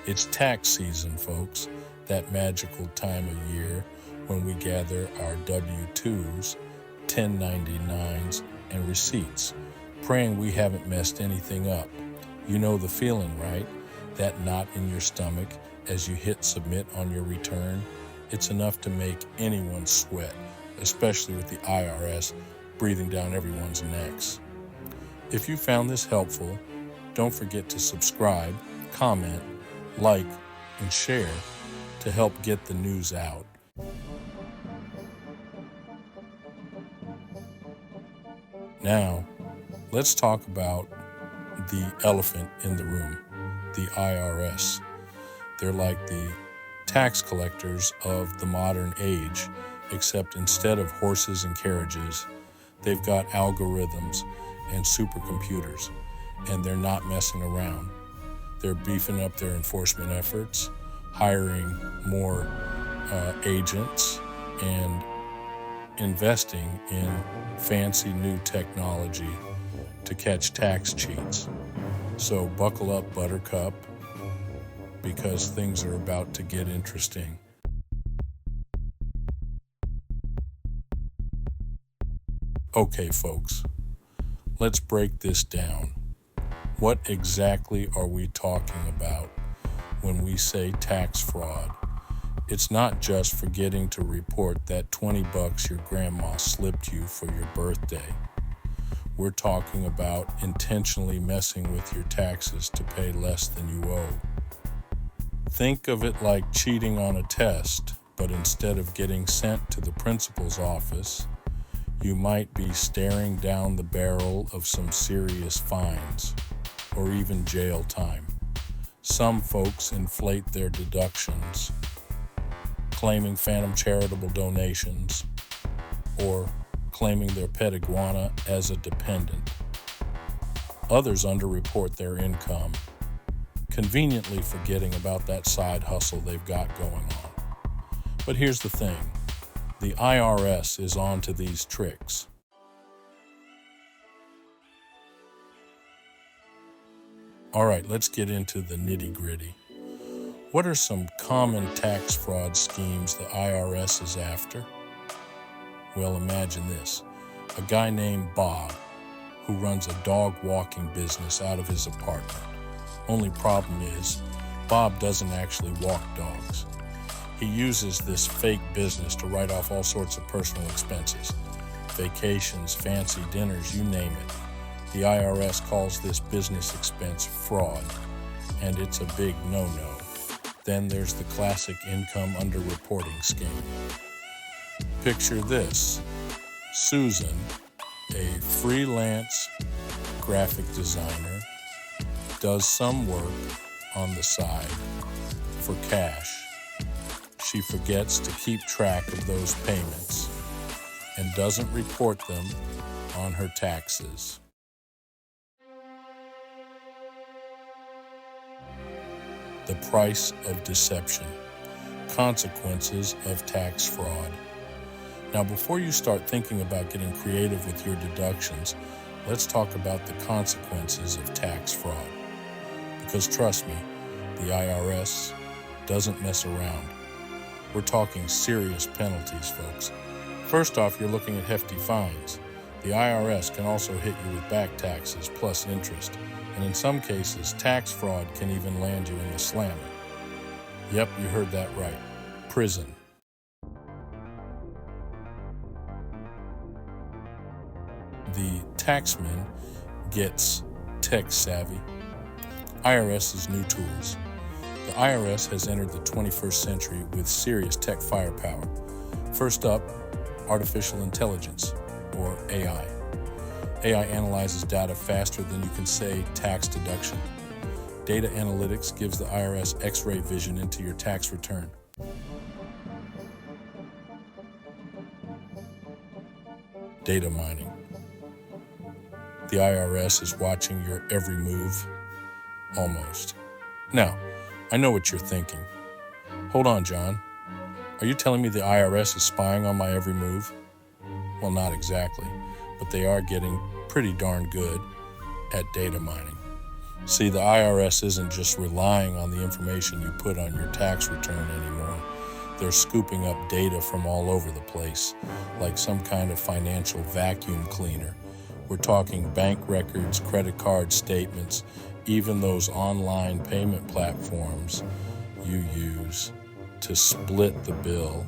It's tax season, folks, that magical time of year when we gather our W-2s, 1099s, and receipts, praying we haven't messed anything up. You know the feeling, right? That knot in your stomach as you hit submit on your return. It's enough to make anyone sweat, especially with the IRS breathing down everyone's necks. If you found this helpful, don't forget to subscribe, comment, like, and share to help get the news out. Now, let's talk about the elephant in the room, the IRS. They're like the tax collectors of the modern age, except instead of horses and carriages, they've got algorithms and supercomputers, and they're not messing around. They're beefing up their enforcement efforts, hiring more agents, and investing in fancy new technology to catch tax cheats. So buckle up, Buttercup, because things are about to get interesting. Okay, folks, let's break this down. What exactly are we talking about when we say tax fraud? It's not just forgetting to report that $20 your grandma slipped you for your birthday. We're talking about intentionally messing with your taxes to pay less than you owe. Think of it like cheating on a test, but instead of getting sent to the principal's office, you might be staring down the barrel of some serious fines or even jail time. Some folks inflate their deductions, claiming phantom charitable donations or claiming their pet iguana as a dependent. Others underreport their income, conveniently forgetting about that side hustle they've got going on. But here's the thing, the IRS is on to these tricks. All right, let's get into the nitty-gritty. What are some common tax fraud schemes the IRS is after? Well, imagine this. A guy named Bob who runs a dog walking business out of his apartment. Only problem is, Bob doesn't actually walk dogs. He uses this fake business to write off all sorts of personal expenses. Vacations, fancy dinners, you name it. The IRS calls this business expense fraud, and it's a big no-no. Then there's the classic income underreporting scheme. Picture this. Susan, a freelance graphic designer, does some work on the side for cash. She forgets to keep track of those payments and doesn't report them on her taxes. The price of deception. Consequences of tax fraud. Now, before you start thinking about getting creative with your deductions, let's talk about the consequences of tax fraud. Because trust me, the IRS doesn't mess around. We're talking serious penalties, folks. First off, you're looking at hefty fines. The IRS can also hit you with back taxes plus interest. And in some cases, tax fraud can even land you in the slammer. Yep, you heard that right. Prison. The taxman gets tech savvy. IRS's new tools. The IRS has entered the 21st century with serious tech firepower. First up, artificial intelligence, or AI. AI analyzes data faster than you can say tax deduction. Data analytics gives the IRS X-ray vision into your tax return. Data mining. The IRS is watching your every move, almost. Now, I know what you're thinking. Hold on, John. Are you telling me the IRS is spying on my every move? Well, not exactly, but they are getting pretty darn good at data mining. See, the IRS isn't just relying on the information you put on your tax return anymore. They're scooping up data from all over the place, like some kind of financial vacuum cleaner. We're talking bank records, credit card statements, even those online payment platforms you use to split the bill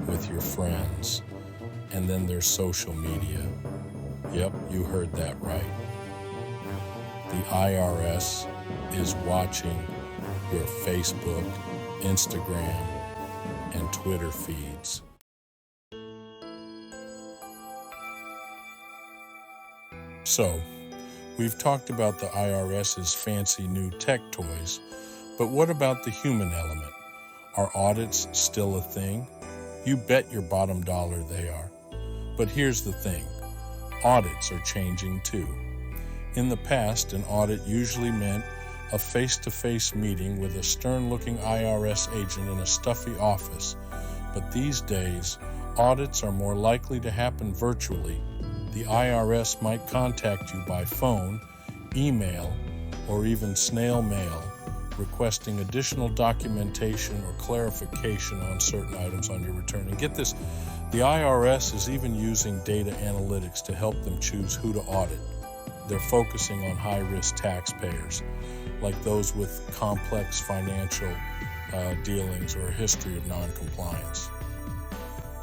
with your friends. And then there's social media. Yep, you heard that right. The IRS is watching your Facebook, Instagram, and Twitter feeds. So, we've talked about the IRS's fancy new tech toys, but what about the human element? Are audits still a thing? You bet your bottom dollar they are. But here's the thing, audits are changing too. In the past, an audit usually meant a face-to-face meeting with a stern-looking IRS agent in a stuffy office. But these days, audits are more likely to happen virtually. The IRS might contact you by phone, email, or even snail mail, requesting additional documentation or clarification on certain items on your return. And get this, the IRS is even using data analytics to help them choose who to audit. They're focusing on high-risk taxpayers, like those with complex financial dealings or a history of non-compliance.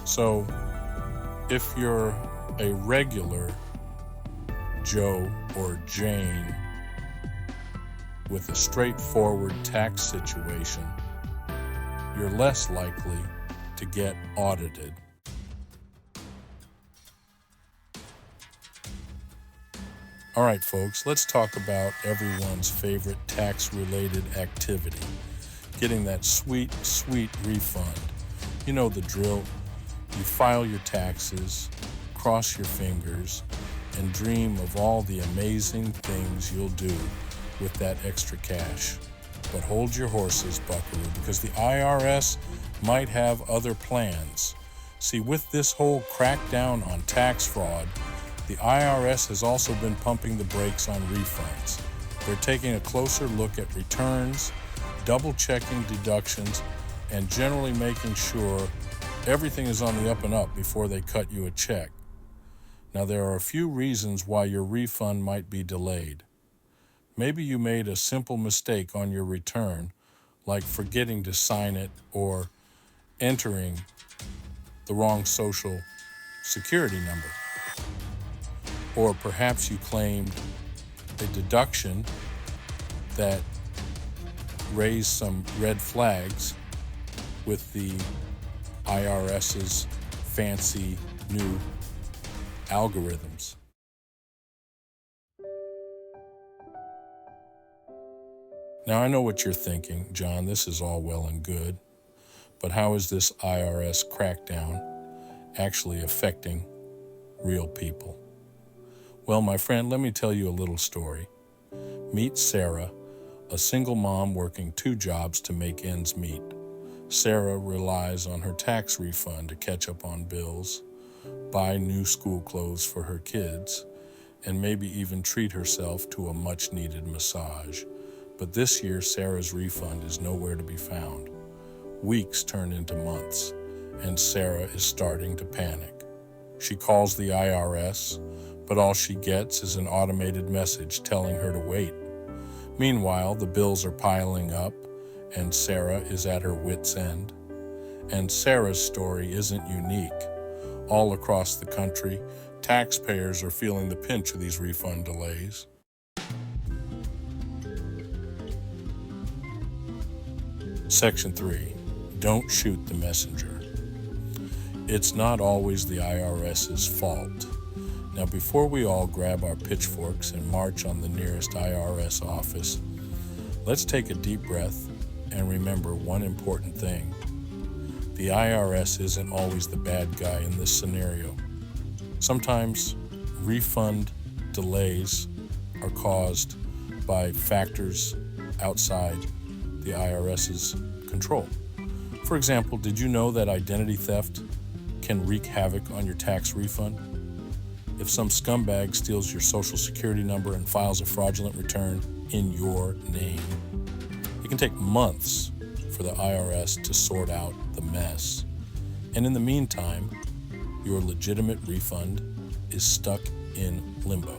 So, if you're a regular Joe or Jane with a straightforward tax situation, you're less likely to get audited. All right, folks, let's talk about everyone's favorite tax-related activity, getting that sweet, sweet refund. You know the drill. You file your taxes, cross your fingers, and dream of all the amazing things you'll do with that extra cash. But hold your horses, buckaroo, because the IRS might have other plans. See, with this whole crackdown on tax fraud, the IRS has also been pumping the brakes on refunds. They're taking a closer look at returns, double-checking deductions, and generally making sure everything is on the up and up before they cut you a check. Now, there are a few reasons why your refund might be delayed. Maybe you made a simple mistake on your return, like forgetting to sign it or entering the wrong social security number. Or perhaps you claimed a deduction that raised some red flags with the IRS's fancy new algorithms. Now, I know what you're thinking, John, this is all well and good, but how is this IRS crackdown actually affecting real people? Well, my friend, let me tell you a little story. Meet Sarah, a single mom working 2 jobs to make ends meet. Sarah relies on her tax refund to catch up on bills, buy new school clothes for her kids, and maybe even treat herself to a much-needed massage. But this year, Sarah's refund is nowhere to be found. Weeks turn into months, and Sarah is starting to panic. She calls the IRS, but all she gets is an automated message telling her to wait. Meanwhile, the bills are piling up, and Sarah is at her wit's end. And Sarah's story isn't unique. All across the country, taxpayers are feeling the pinch of these refund delays. Section 3. Don't shoot the messenger. It's not always the IRS's fault. Now, before we all grab our pitchforks and march on the nearest IRS office, let's take a deep breath and remember one important thing. The IRS isn't always the bad guy in this scenario. Sometimes refund delays are caused by factors outside the IRS's control. For example, did you know that identity theft can wreak havoc on your tax refund? if some scumbag steals your social security number and files a fraudulent return in your name. It can take months for the IRS to sort out the mess. And in the meantime, your legitimate refund is stuck in limbo.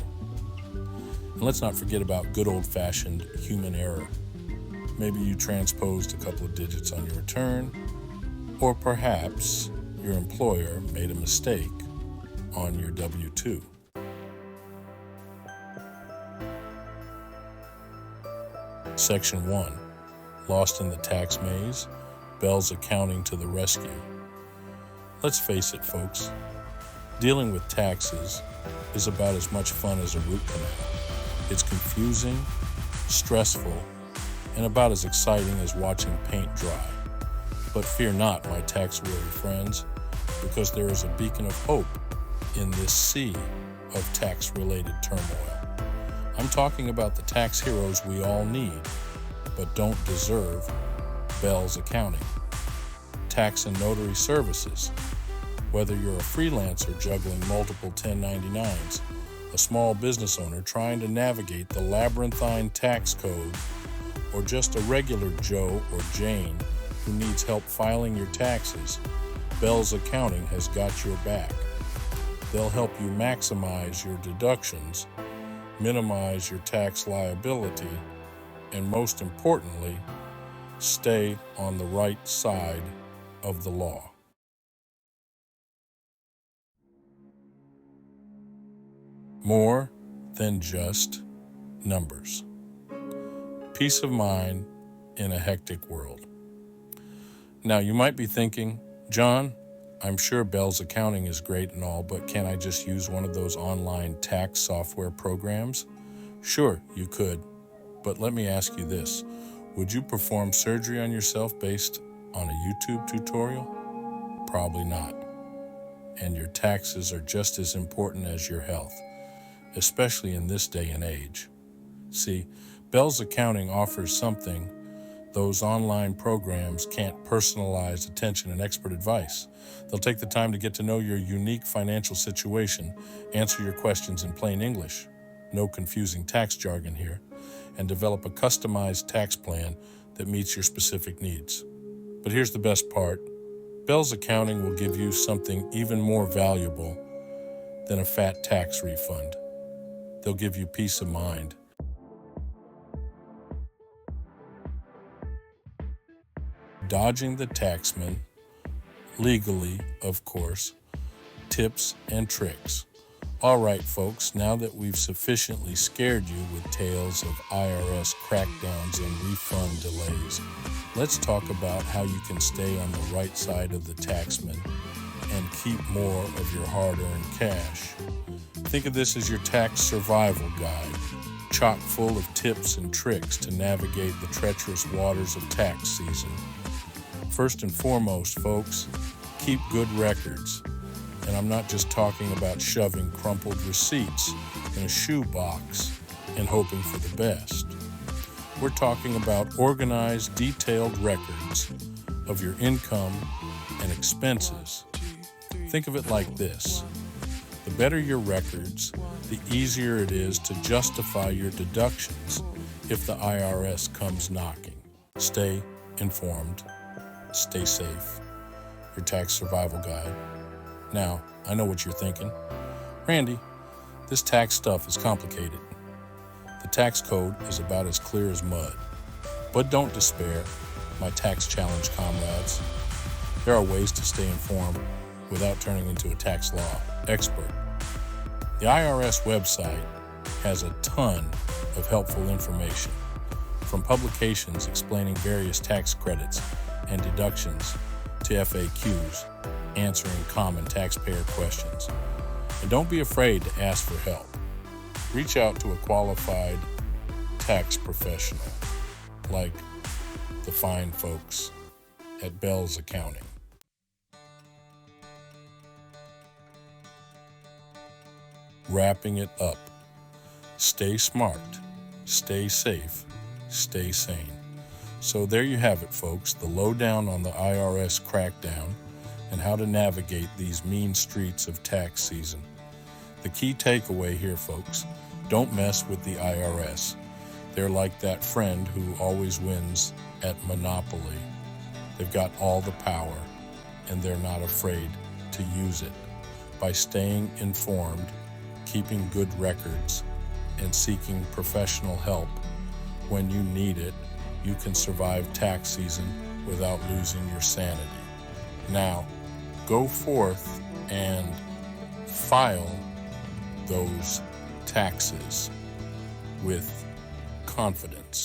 And let's not forget about good old-fashioned human error. Maybe you transposed a couple of digits on your return, or perhaps your employer made a mistake on your W-2. Section 1. Lost in the tax maze, Bell's Accounting to the rescue. Let's face it, folks. Dealing with taxes is about as much fun as a root canal. It's confusing, stressful, and about as exciting as watching paint dry. But fear not, my tax-weary friends, because there is a beacon of hope in this sea of tax-related turmoil. I'm talking about the tax heroes we all need, but don't deserve, Bell's Accounting. Tax and notary services. Whether you're a freelancer juggling multiple 1099s, a small business owner trying to navigate the labyrinthine tax code, or just a regular Joe or Jane who needs help filing your taxes, Bell's Accounting has got your back. They'll help you maximize your deductions, minimize your tax liability, and most importantly, stay on the right side of the law. More than just numbers. Peace of mind in a hectic world. Now, you might be thinking, John, I'm sure Bell's Accounting is great and all, but can I just use one of those online tax software programs? Sure, you could, but let me ask you this. Would you perform surgery on yourself based on a YouTube tutorial? Probably not. And your taxes are just as important as your health, especially in this day and age. See, Bell's Accounting offers something those online programs can't: personalized attention and expert advice. They'll take the time to get to know your unique financial situation, answer your questions in plain English, no confusing tax jargon here, and develop a customized tax plan that meets your specific needs. But here's the best part. Bell's Accounting will give you something even more valuable than a fat tax refund. They'll give you peace of mind. Dodging the taxman, legally, of course, tips and tricks. All right, folks, now that we've sufficiently scared you with tales of IRS crackdowns and refund delays, let's talk about how you can stay on the right side of the taxman and keep more of your hard-earned cash. Think of this as your tax survival guide, chock full of tips and tricks to navigate the treacherous waters of tax season. First and foremost, folks, keep good records. And I'm not just talking about shoving crumpled receipts in a shoebox and hoping for the best. We're talking about organized, detailed records of your income and expenses. Think of it like this. The better your records, the easier it is to justify your deductions if the IRS comes knocking. Stay informed. Stay safe. Your tax survival guide. Now, I know what you're thinking. Randy, this tax stuff is complicated. The tax code is about as clear as mud. But don't despair, my tax challenge comrades. There are ways to stay informed without turning into a tax law expert. The IRS website has a ton of helpful information, from publications explaining various tax credits and deductions to FAQs answering common taxpayer questions. And don't be afraid to ask for help. Reach out to a qualified tax professional like the fine folks at Bell's Accounting. Wrapping it up. Stay smart, stay safe, stay sane. So there you have it, folks, the lowdown on the IRS crackdown and how to navigate these mean streets of tax season. The key takeaway here, folks, don't mess with the IRS. They're like that friend who always wins at Monopoly. They've got all the power, and they're not afraid to use it. By staying informed, keeping good records, and seeking professional help when you need it, you can survive tax season without losing your sanity. Now, go forth and file those taxes with confidence.